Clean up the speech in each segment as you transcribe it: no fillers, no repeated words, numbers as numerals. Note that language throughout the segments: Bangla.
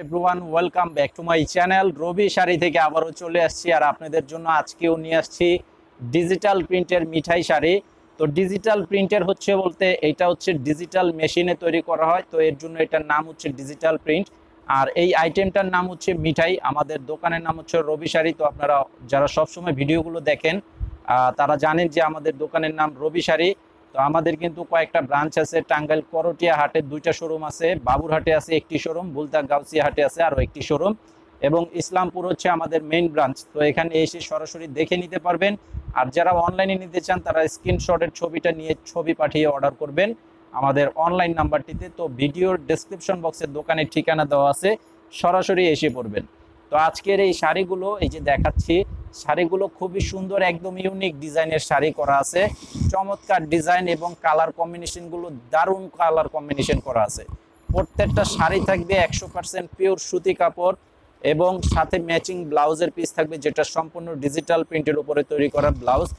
Everyone, welcome back to my channel. Rabi sari থেকে আবারও চলে আসছি আর আপনাদের জন্য আজকেও নিয়ে আসছি ডিজিটাল প্রিন্টের মিঠাই শাড়ি। তো ডিজিটাল প্রিন্টের হচ্ছে বলতে এটা হচ্ছে ডিজিটাল মেশিনে তৈরি করা হয়, তো এর জন্য এটার নাম হচ্ছে ডিজিটাল প্রিন্ট। আর এই আইটেমটার নাম হচ্ছে মিঠাই। আমাদের দোকানের নাম হচ্ছে রবি শাড়ি। তো আপনারা যারা সবসময় ভিডিওগুলো দেখেন তারা জানেন যে আমাদের দোকানের নাম রবি শাড়ি। তো আমাদের কিন্তু কয়েকটা ব্রাঞ্চ আছে, টাঙ্গাইল করটিয়া হাটে 2টা শোরুম আছে, বাবুরহাটে আছে 1টি শোরুম, বুলতা গাউসিয়া হাটে আছে আরও 1টি শোরুম, এবং ইসলামপুর হচ্ছে আমাদের মেইন ব্রাঞ্চ। তো এখানে এসে সরাসরি দেখে নিতে পারবেন। আর যারা অনলাইনে নিতে চান তারা স্ক্রিনশটের ছবিটা নিয়ে ছবি পাঠিয়ে অর্ডার করবেন আমাদের অনলাইন নাম্বারটিতে। তো ভিডিওর ডেসক্রিপশন বক্সে দোকানের ঠিকানা দেওয়া আছে, সরাসরি এসে পড়বেন। তো আজকের এই শাড়িগুলো এই যে দেখাচ্ছি, শাড়িগুলো খুবই সুন্দর, একদম ইউনিক ডিজাইনের শাড়ি করা আছে, চমৎকার ডিজাইন এবং কালার কম্বিনেশনগুলো দারুণ কালার কম্বিনেশন করা আছে। প্রত্যেকটা শাড়ি থাকবে 100% পিওর সুতি কাপড় এবং সাথে ম্যাচিং ব্লাউজের পিস থাকবে, যেটা সম্পূর্ণ ডিজিটাল প্রিন্টের উপরে তৈরি করা ব্লাউজ।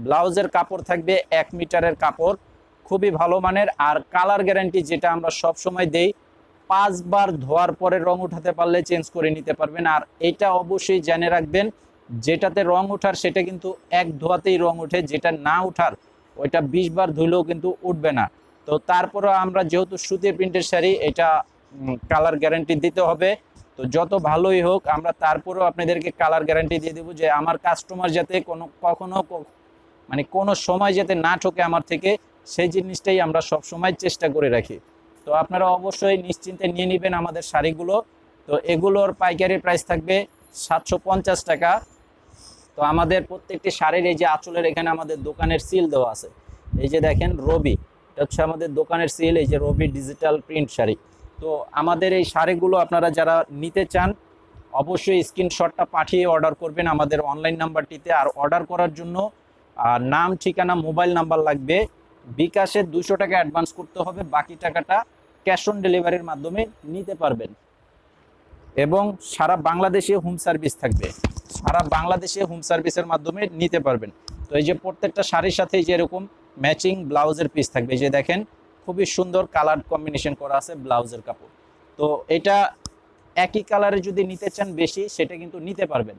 ব্লাউজের কাপড় থাকবে 1 মিটারের কাপড়, খুবই ভালো মানের। আর কালার গ্যারান্টি যেটা আমরা সব সময় দেই, 5 বার ধোয়ার পরে রং উঠাতে পারলে চেঞ্জ করে নিতে পারবেন। আর এটা অবশ্যই জেনে রাখবেন, যেটাতে রং ওঠার সেটা কিন্তু এক ধোয়াতেই রং ওঠে, যেটা না ওঠার ওইটা 20 বার ধুলেও কিন্তু উঠবে না। তো তারপরে আমরা যেহেতু সুতির প্রিন্টের শাড়ি, এটা কালার গ্যারান্টি দিতে হবে। তো যত ভালোই হোক আমরা তারপরেও আপনাদেরকে কালার গ্যারান্টি দিয়ে দেবো, যে আমার কাস্টমার যাতে কখনো মানে কোনো সময় যাতে না ঠকে আমার থেকে, সেই জিনিসটাই আমরা সব সময় চেষ্টা করে রাখি। তো আপনারা অবশ্যই নিশ্চিন্তে নিয়ে নেবেন আমাদের শাড়িগুলো। তো এগুলোর পাইকারি প্রাইস থাকবে 750 টাকা। তো আমাদের প্রত্যেকটি শাড়ির এই যে আঁচলের এখানে আমাদের দোকানের সিল দেওয়া আছে, এই যে দেখেন রবি, এটা হচ্ছে আমাদের দোকানের সিল, এই যে রবি ডিজিটাল প্রিন্ট শাড়ি। তো আমাদের এই শাড়িগুলো আপনারা যারা নিতে চান অবশ্যই স্ক্রিনশটটা পাঠিয়ে অর্ডার করবেন আমাদের অনলাইন নাম্বারটিতে। আর অর্ডার করার জন্য নাম, ঠিকানা, মোবাইল নাম্বার লাগবে। বিকাশে 200 টাকা অ্যাডভান্স করতে হবে, বাকি টাকাটা ক্যাশ অন ডেলিভারির মাধ্যমে নিতে পারবেন। এবং সারা বাংলাদেশে হোম সার্ভিস থাকবে, সারা বাংলাদেশে হোম সার্ভিসের মাধ্যমে নিতে পারবেন। তো এই যে প্রত্যেকটা শাড়ির সাথে যে এরকম ম্যাচিং ব্লাউজের পিস থাকবে, এই যে দেখেন খুবই সুন্দর কালার কম্বিনেশন করা আছে ব্লাউজের কাপড়। তো এটা একই কালারে যদি নিতে চান বেশি, সেটা কিন্তু নিতে পারবেন।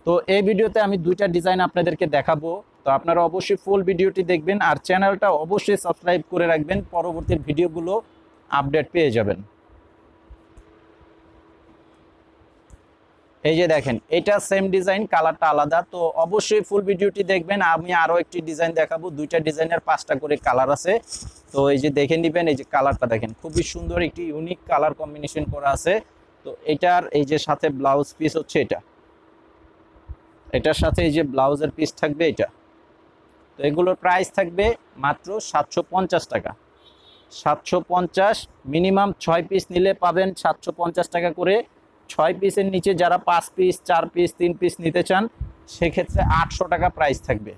তো এই ভিডিওতে আমি 2টা ডিজাইন আপনাদেরকে দেখাবো। তো আপনারা অবশ্যই ফুল ভিডিওটি দেখবেন আর চ্যানেলটা অবশ্যই সাবস্ক্রাইব করে রাখবেন, পরবর্তী ভিডিওগুলো আপডেট পেয়ে যাবেন। এই যে দেখেন এটা সেম ডিজাইন, কালারটা আলাদা। তো অবশ্যই ফুল ভিডিওটি দেখবেন। আমি আরো একটি ডিজাইন দেখাবো, 2টা ডিজাইনের 5টা করে কালার আছে। তো এই যে দেখে নেবেন, এই যে কালারটা দেখেন খুবই সুন্দর একটি ইউনিক কালার কম্বিনেশন করা আছে। তো এটার এই যে সাথে ব্লাউজ পিস হচ্ছে এটা, এটার সাথে এই যে ব্লাউজের পিস থাকবে এটা। তো এগুলোর প্রাইস থাকবে মাত্র 750 টাকা। 750, মিনিমাম 6 পিস নিলে পাবেন 750 টাকা করে। 6 পিসের নিচে যারা 5 পিস, 4 পিস, 3 পিস নিতে চান সেক্ষেত্রে 800 টাকা প্রাইস থাকবে।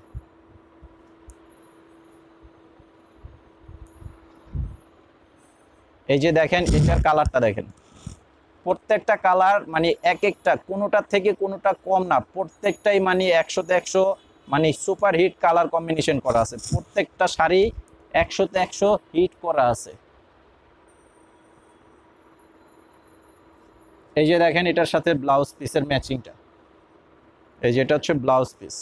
এই যে দেখেন এটার কালারটা দেখেন, প্রত্যেকটা কালার মানে এক একটা, কোনোটার থেকে কোনোটা কম না, প্রত্যেকটাই মানে 100তে 100 মানে সুপার হিট কালার কম্বিনেশন করা আছে। প্রত্যেকটা শাড়ি 100তে 100 হিট করা আছে। এই যে দেখেন এটার সাথে ব্লাউজ পিসের ম্যাচিংটা, এই যে এটা হচ্ছে ব্লাউজ পিস।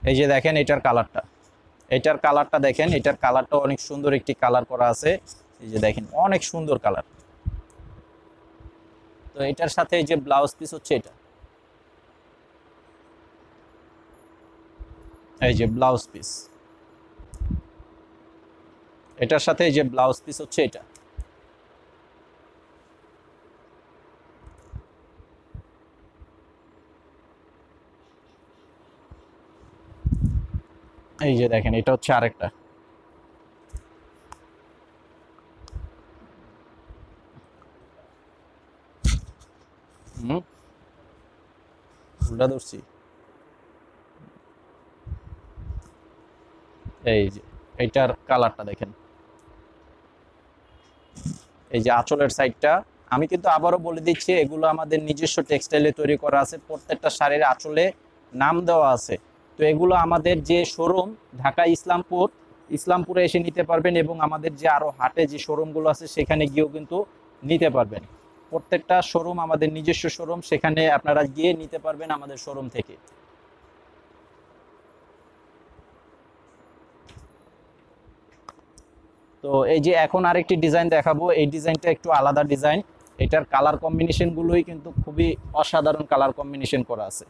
এই যে দেখেন এটার কালারটা, এটার কালারটা দেখেন, এটার কালারটা অনেক সুন্দর একটি কালার করা আছে। এই যে দেখেন অনেক সুন্দর কালার। তো এটার সাথে এই যে ব্লাউজ পিস হচ্ছে এটা, এই যে ব্লাউজ পিস, এটার সাথে এই যে ব্লাউজ পিস হচ্ছে এটা। এই যে দেখেন এটা হচ্ছে আরেকটা। উল্টা ধরছি, এই যে এইটার কালারটা দেখেন। এই যে আঁচলের সাইডটা, আমি কিন্তু আবারও বলে দিচ্ছি এগুলো আমাদের নিজস্ব টেক্সটাইলে তৈরি করা আছে, প্রত্যেকটা শাড়ির আঁচলে নাম দেওয়া আছে। তো এগুলো আমাদের যে শোরুম ঢাকা ইসলামপুরে এসে নিতে পারবেন, এবং আমাদের যে আরও হাটে যে শোরুমগুলো আছে সেখানে গিয়েও কিন্তু নিতে পারবেন। প্রত্যেকটা শোরুম আমাদের নিজস্ব শোরুম, সেখানে আপনারা গিয়ে নিতে পারবেন আমাদের শোরুম থেকে। তো এই যে এখন আরেকটি ডিজাইন দেখাবো, এই ডিজাইনটা একটু আলাদা ডিজাইন। এটার কালার কম্বিনেশনগুলোই কিন্তু খুবই অসাধারণ কালার কম্বিনেশন করা আছে।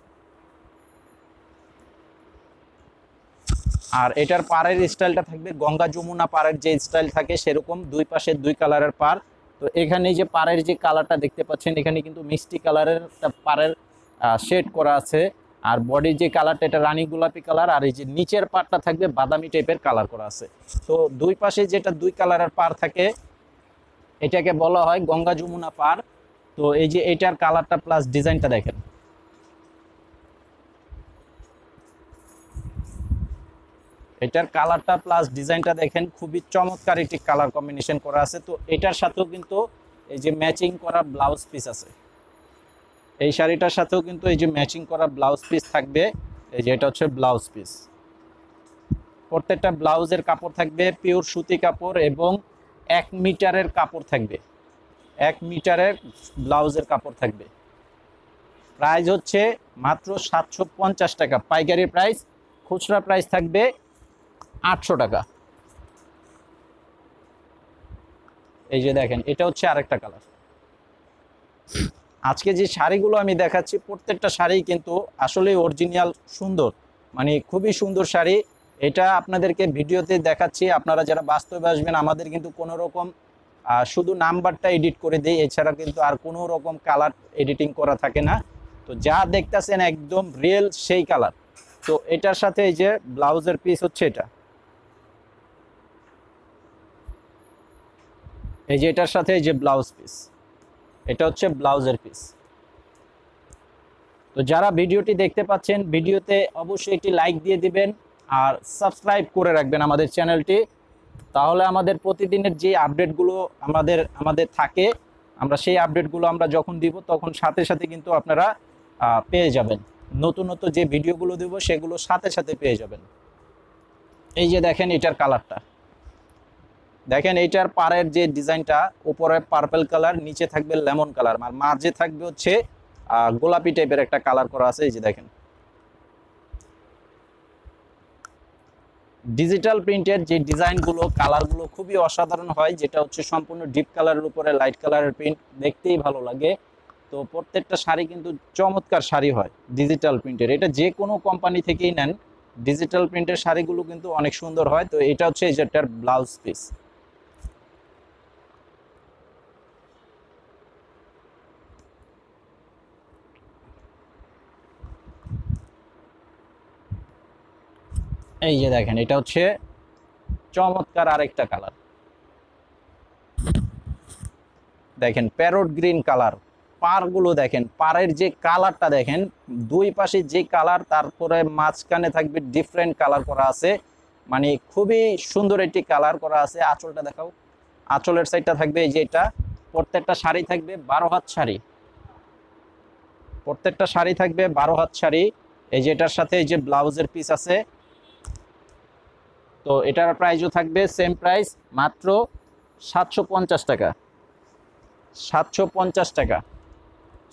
আর এটার পাড়ের স্টাইলটা থাকবে গঙ্গা যমুনা পাড়ের যে স্টাইল থাকে সেরকম, দুই পাশে দুই কালারের পাড়। তো এখানে যে পাড়ের যে কালারটা দেখতে পাচ্ছেন, এখানে কিন্তু মিষ্টি কালারের একটা পাড়ের শেড করা আছে। আর বডির যে কালারটা এটা রানী গোলাপি কালার, আর এই যে নিচের পাড়টা থাকবে বাদামি টাইপের কালার করা আছে। তো দুই পাশে যেটা দুই কালারের পাড় থাকে এটাকে বলা হয় গঙ্গা যমুনা পাড়। তো এই যে এটার কালারটা প্লাস ডিজাইনটা দেখেন, এটার কালারটা প্লাস ডিজাইনটা দেখেন, খুবই চমৎকার একটি কালার কম্বিনেশন করা আছে। তো এটার সাথেও কিন্তু এই যে ম্যাচিং করা ব্লাউজ পিস আছে, এই শাড়িটার সাথেও কিন্তু এই যে ম্যাচিং করা ব্লাউজ পিস থাকবে। এই যে এটা হচ্ছে ব্লাউজ পিস, প্রত্যেকটা ব্লাউজের কাপড় থাকবে পিওর সুতি কাপড়, এবং 1 মিটারের কাপড় থাকবে, 1 মিটারের ব্লাউজের কাপড় থাকবে। প্রাইস হচ্ছে মাত্র 750 টাকা পাইকারি প্রাইস, খুচরা প্রাইস থাকবে 800 টাকা। এই যে দেখেন এটা হচ্ছে আরেকটা কালার। আজকে যে শাড়িগুলো আমি দেখাচ্ছি প্রত্যেকটা শাড়ি কিন্তু আসলে অরিজিনাল সুন্দর, মানে খুবই সুন্দর শাড়ি। এটা আপনাদেরকে ভিডিওতে দেখাচ্ছি, আপনারা যারা বাস্তবে আসবেন আমাদের কিন্তু কোনো রকম শুধু নাম্বারটা এডিট করে দেই, এছাড়া কিন্তু আর কোনো রকম কালার এডিটিং করা থাকে না। তো যা দেখতেছেন একদম রিয়েল সেই কালার। তো এটার সাথে এই যে ব্লাউজের পিস হচ্ছে এটা, এই যে এটার সাথে এই যে ব্লাউজ পিস, এটা হচ্ছে ব্লাউজের পিস। তো যারা ভিডিওটি দেখতে পাচ্ছেন ভিডিওতে অবশ্যই একটি লাইক দিয়ে দিবেন আর সাবস্ক্রাইব করে রাখবেন আমাদের চ্যানেলটি, তাহলে আমাদের প্রতিদিনের যে আপডেটগুলো আমাদের থাকে, আমরা সেই আপডেটগুলো আমরা যখন দিব তখন সাথে সাথে কিন্তু আপনারা পেয়ে যাবেন। নতুন নতুন যে ভিডিওগুলো দেব সেগুলো সাথে সাথে পেয়ে যাবেন। এই যে দেখেন এটার কালারটা দেখেন, এইটার পাড়ের যে ডিজাইনটা, উপরে পার্পল কালার, নিচে থাকবে লেমন কালার, আর মাঝে থাকবে হচ্ছে গোলাপি টাইপের একটা কালার করা আছে। এই যে দেখেন ডিজিটাল প্রিন্টের যে ডিজাইনগুলো কালারগুলো খুবই অসাধারণ হয়, যেটা হচ্ছে সম্পূর্ণ ডিপ কালারের উপরে লাইট কালারের প্রিন্ট, দেখতেই ভালো লাগে। তো প্রত্যেকটা শাড়ি কিন্তু চমৎকার শাড়ি হয় ডিজিটাল প্রিন্টের, এটা যে কোনো কোম্পানি থেকেই নেন ডিজিটাল প্রিন্টের শাড়িগুলো কিন্তু অনেক সুন্দর হয়। তো এটা হচ্ছে এই যেটার ব্লাউজ পিস। এই যে দেখেন এটা হচ্ছে চমৎকার আরেকটা কালার, দেখেন প্যারট গ্রিন কালার। পাড়গুলো দেখেন, পাড়ের যে কালারটা দেখেন, দুই পাশে যে কালার, তারপরে মাঝখানে থাকবে ডিফারেন্ট কালার করা আছে, মানে খুবই সুন্দর একটি কালার করা আছে। আঁচলটা দেখাও, আঁচলের সাইডটা থাকবে এই যে এটা। প্রত্যেকটা শাড়ি থাকবে 12 হাত শাড়ি, প্রত্যেকটা শাড়ি থাকবে 12 হাত শাড়ি। এই যে এটার সাথে এই যে ব্লাউজের পিস আছে। তো এটার প্রাইসও থাকবে সেম প্রাইস, মাত্র 750 টাকা, 750 টাকা।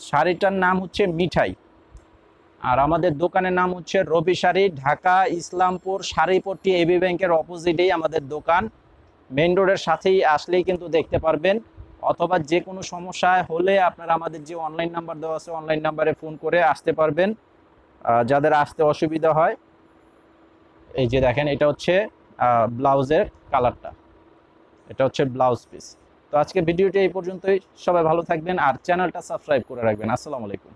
শাড়িটার নাম হচ্ছে মিঠাই, আর আমাদের দোকানের নাম হচ্ছে রবি শাড়ি, ঢাকা ইসলামপুর শাড়িপট্টি এবি ব্যাংকের অপোজিটেই আমাদের দোকান। মেইন রোডের সাথেই আসলেই কিন্তু দেখতে পারবেন, অথবা যে কোনো সমস্যা হলে আপনারা আমাদের যে অনলাইন নাম্বার দেওয়া আছে অনলাইন নাম্বারে ফোন করে আসতে পারবেন যাদের আসতে অসুবিধা হয়। এই যে দেখেন এটা হচ্ছে ব্লাউজের কালারটা, এটা হচ্ছে ব্লাউজ পিস। তো আজকে ভিডিওটি এই পর্যন্তই, সবাই ভালো থাকবেন আর চ্যানেলটা সাবস্ক্রাইব করে রাখবেন। আসসালামু আলাইকুম।